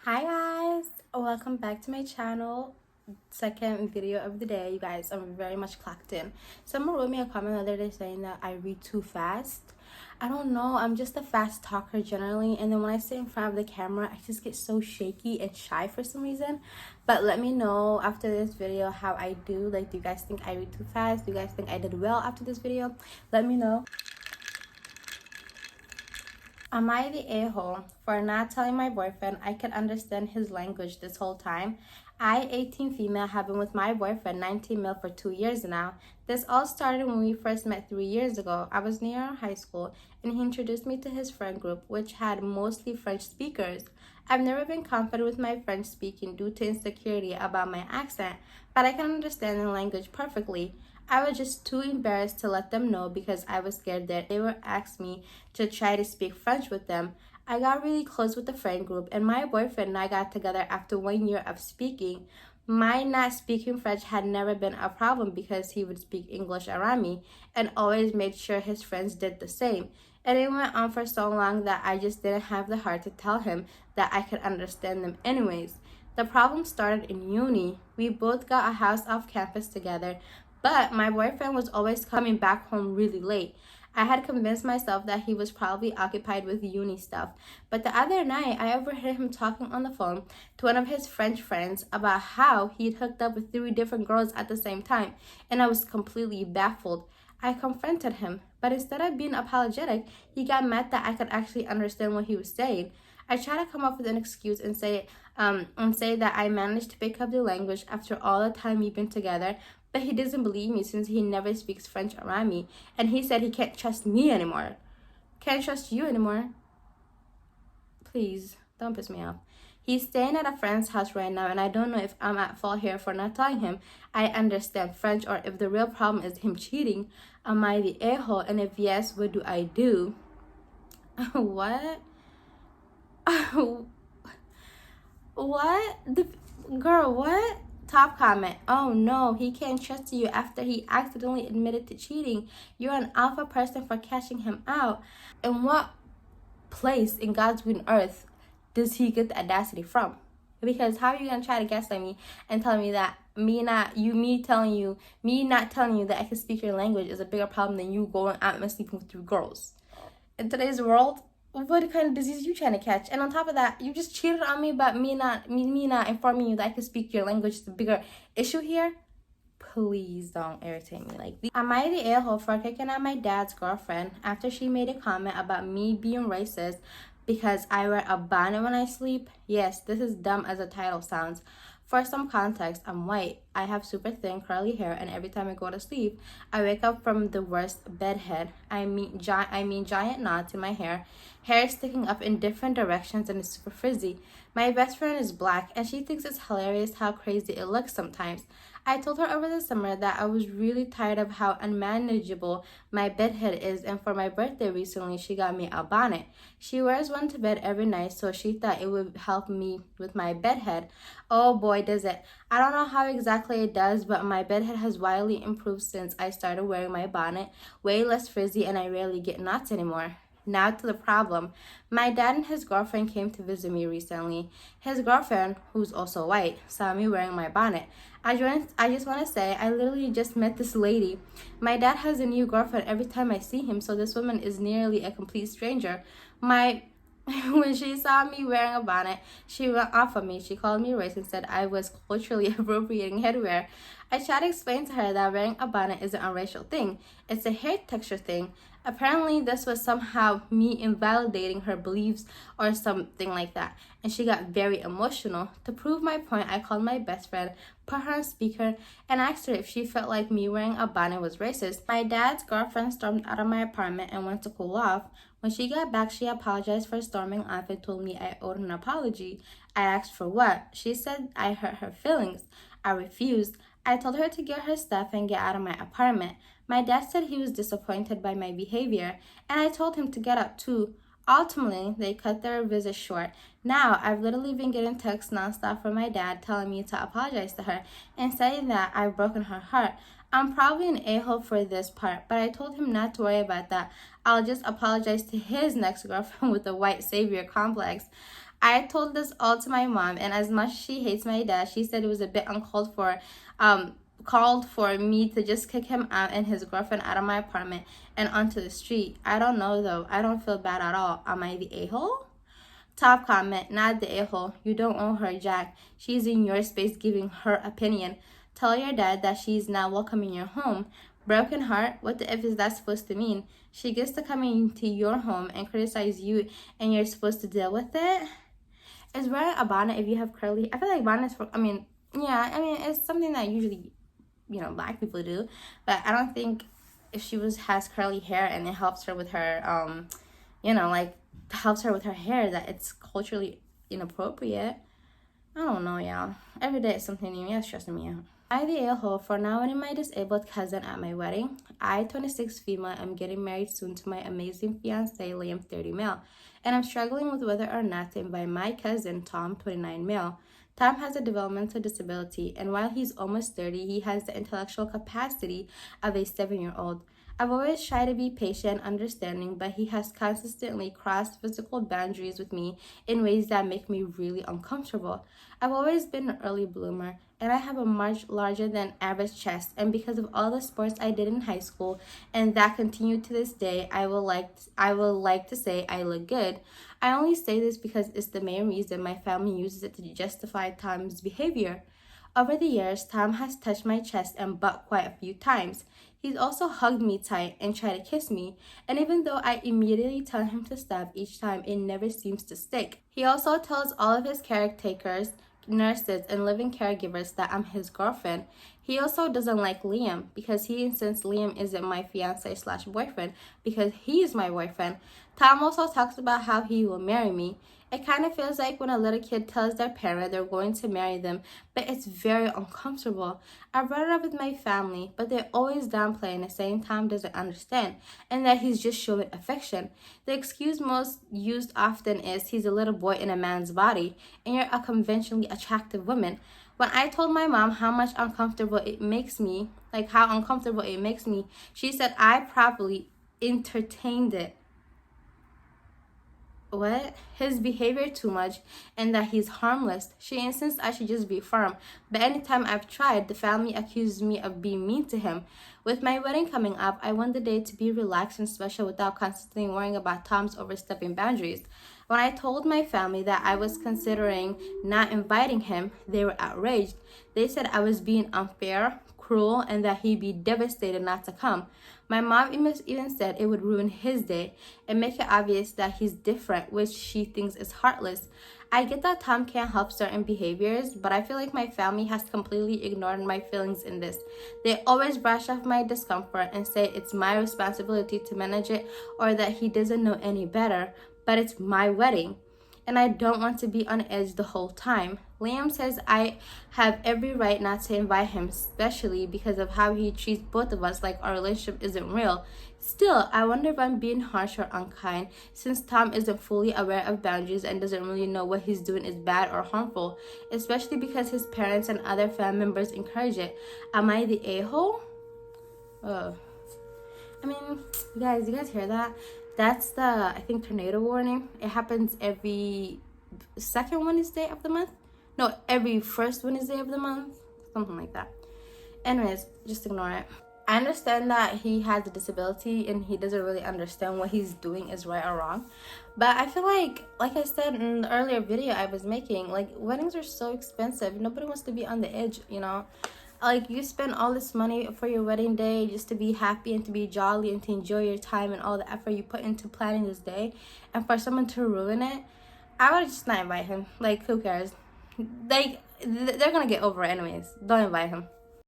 Hi guys, welcome back to my channel. Second video of the day. You guys, I'm very much clocked in. Someone wrote me a comment the other day saying that I read too fast. I don't know, I'm just a fast talker generally, and then when I sit in front of the camera I just get so shaky and shy for some reason. But let me know after this video how I do. Like, do you guys think I read too fast? Do you guys think I did well after this video? Let me know. Am I the a-hole for not telling my boyfriend I could understand his language this whole time? I, 18 female, have been with my boyfriend, 19 male, for 2 years now. This all started when we first met 3 years ago. I was near high school, and he introduced me to his friend group, which had mostly French speakers. I've never been confident with my French speaking due to insecurity about my accent, but I can understand the language perfectly. I was just too embarrassed to let them know because I was scared that they would ask me to try to speak French with them. I got really close with the friend group, and my boyfriend and I got together after 1 year of speaking. My not speaking French had never been a problem because he would speak English around me and always made sure his friends did the same. And it went on for so long that I just didn't have the heart to tell him that I could understand them anyways. The problem started in uni. We both got a house off campus together, but my boyfriend was always coming back home really late. I had convinced myself that he was probably occupied with uni stuff. But the other night, I overheard him talking on the phone to one of his French friends about how he'd hooked up with 3 different girls at the same time, and I was completely baffled. I confronted him, but instead of being apologetic, he got mad that I could actually understand what he was saying. I tried to come up with an excuse and say that I managed to pick up the language after all the time we've been together, but he doesn't believe me since he never speaks French around me, and he said he can't trust me anymore. Can't trust you anymore. Please, don't piss me off. He's staying at a friend's house right now, and I don't know if I'm at fault here for not telling him I understand French or if the real problem is him cheating. Am I the a-hole? And if yes, what do I do? What? What? Girl, what? Top comment. Oh no, he can't trust you after he accidentally admitted to cheating. You're an alpha person for catching him out. In what place in God's green earth does he get the audacity from? Because how are you gonna try to gaslight me and tell me that me not telling you that I can speak your language is a bigger problem than you going out and sleeping with 3 girls? In today's world, what kind of disease you trying to catch? And on top of that, you just cheated on me, but me not informing you that I can speak your language is the bigger issue here. Please don't irritate me like this. Am I the a-hole for kicking out my dad's girlfriend after she made a comment about me being racist because I wear a bonnet when I sleep? Yes, this is dumb as the title sounds. For some context, I'm white. I have super thin curly hair, and every time I go to sleep, I wake up from the worst bedhead. I mean giant knots in my hair sticking up in different directions, and it's super frizzy. My best friend is black, and she thinks it's hilarious how crazy it looks sometimes. I told her over the summer that I was really tired of how unmanageable my bedhead is, and for my birthday recently, she got me a bonnet. She wears one to bed every night, so she thought it would help me with my bedhead. Oh boy, does it. I don't know how exactly it does, but my bedhead has wildly improved since I started wearing my bonnet, way less frizzy, and I rarely get knots anymore. Now to the problem. My dad and his girlfriend came to visit me recently. His girlfriend, who's also white, saw me wearing my bonnet. I just want to say, I literally just met this lady. My dad has a new girlfriend every time I see him, so this woman is nearly a complete stranger. When she saw me wearing a bonnet, she went off on me. She called me racist and said I was culturally appropriating headwear. I tried to explain to her that wearing a bonnet isn't a racial thing. It's a hair texture thing. Apparently, this was somehow me invalidating her beliefs or something like that, and she got very emotional. To prove my point, I called my best friend, put her on speaker, and asked her if she felt like me wearing a bonnet was racist. My dad's girlfriend stormed out of my apartment and went to cool off. When she got back, she apologized for storming off and told me I owed an apology. I asked for what? She said I hurt her feelings. I refused. I told her to get her stuff and get out of my apartment. My dad said he was disappointed by my behavior, and I told him to get out too. Ultimately, they cut their visit short. Now, I've literally been getting texts nonstop from my dad telling me to apologize to her and saying that I've broken her heart. I'm probably an a-hole for this part, but I told him not to worry about that. I'll just apologize to his next girlfriend with the white savior complex. I told this all to my mom, and as much as she hates my dad, she said it was a bit uncalled for, called for me to just kick him out and his girlfriend out of my apartment and onto the street. I don't know though. I don't feel bad at all. Am I the a-hole? Top comment, not the a-hole. You don't own her, Jack. She's in your space giving her opinion. Tell your dad that she's not welcome in your home. Broken heart, what the F is that supposed to mean? She gets to come into your home and criticize you and you're supposed to deal with it? Is wearing a bonnet if you have curly? I feel like bonnets for, it's something that usually, black people do. But I don't think if she has curly hair and it helps her with her, helps her with her hair, that it's culturally inappropriate. I don't know, y'all. Every day is something new. Yeah, it's stressing me out. I, the a-hole, for now winning my disabled cousin at my wedding. I, 26 female, am getting married soon to my amazing fiance, Liam, 30 male. And I'm struggling with whether or not to invite my cousin, Tom, 29 male. Tom has a developmental disability, and while he's almost 30, he has the intellectual capacity of a 7-year-old. I've always tried to be patient and understanding, but he has consistently crossed physical boundaries with me in ways that make me really uncomfortable. I've always been an early bloomer, and I have a much larger than average chest, and because of all the sports I did in high school and that continue to this day, I will like to say I look good. I only say this because it's the main reason my family uses it to justify Tom's behavior. Over the years, Tom has touched my chest and butt quite a few times. He's also hugged me tight and tried to kiss me, and even though I immediately tell him to stop each time, it never seems to stick. He also tells all of his caretakers, nurses, and living caregivers that I'm his girlfriend. He also doesn't like Liam because he insists Liam isn't my fiance/boyfriend because he's my boyfriend. Tom also talks about how he will marry me. It kind of feels like when a little kid tells their parent they're going to marry them, but it's very uncomfortable. I brought it up with my family, but they always downplay and saying Tom doesn't understand and that he's just showing affection. The excuse most used often is he's a little boy in a man's body and you're a conventionally attractive woman. When I told my mom how uncomfortable it makes me, she said I probably entertained it. His behavior too much and that he's harmless. She insists I should just be firm, but anytime I've tried, the family accuses me of being mean to him. With my wedding coming up, I want the day to be relaxed and special without constantly worrying about Tom's overstepping boundaries. When I told my family that I was considering not inviting him, they were outraged. They said I was being unfair, cruel, and that he'd be devastated not to come. My mom even said it would ruin his day and make it obvious that he's different, which she thinks is heartless. I get that Tom can't help certain behaviors, but I feel like my family has completely ignored my feelings in this. They always brush off my discomfort and say it's my responsibility to manage it or that he doesn't know any better, but it's my wedding. And I don't want to be on edge the whole time. Liam says I have every right not to invite him, especially because of how he treats both of us like our relationship isn't real. Still, I wonder if I'm being harsh or unkind, since Tom isn't fully aware of boundaries and doesn't really know what he's doing is bad or harmful, especially because his parents and other family members encourage it. Am I the a-hole? You guys hear that? That's the, I think, tornado warning. It happens every second Wednesday of the month. No, every first Wednesday of the month. Something like that. Anyways, just ignore it. I understand that he has a disability and he doesn't really understand what he's doing is right or wrong. But I feel like I said in the earlier video I was making, weddings are so expensive. Nobody wants to be on the edge, you spend all this money for your wedding day just to be happy and to be jolly and to enjoy your time and all the effort you put into planning this day, and for someone to ruin it. I would just not invite him. Who cares? They're gonna get over it anyways. Don't invite him.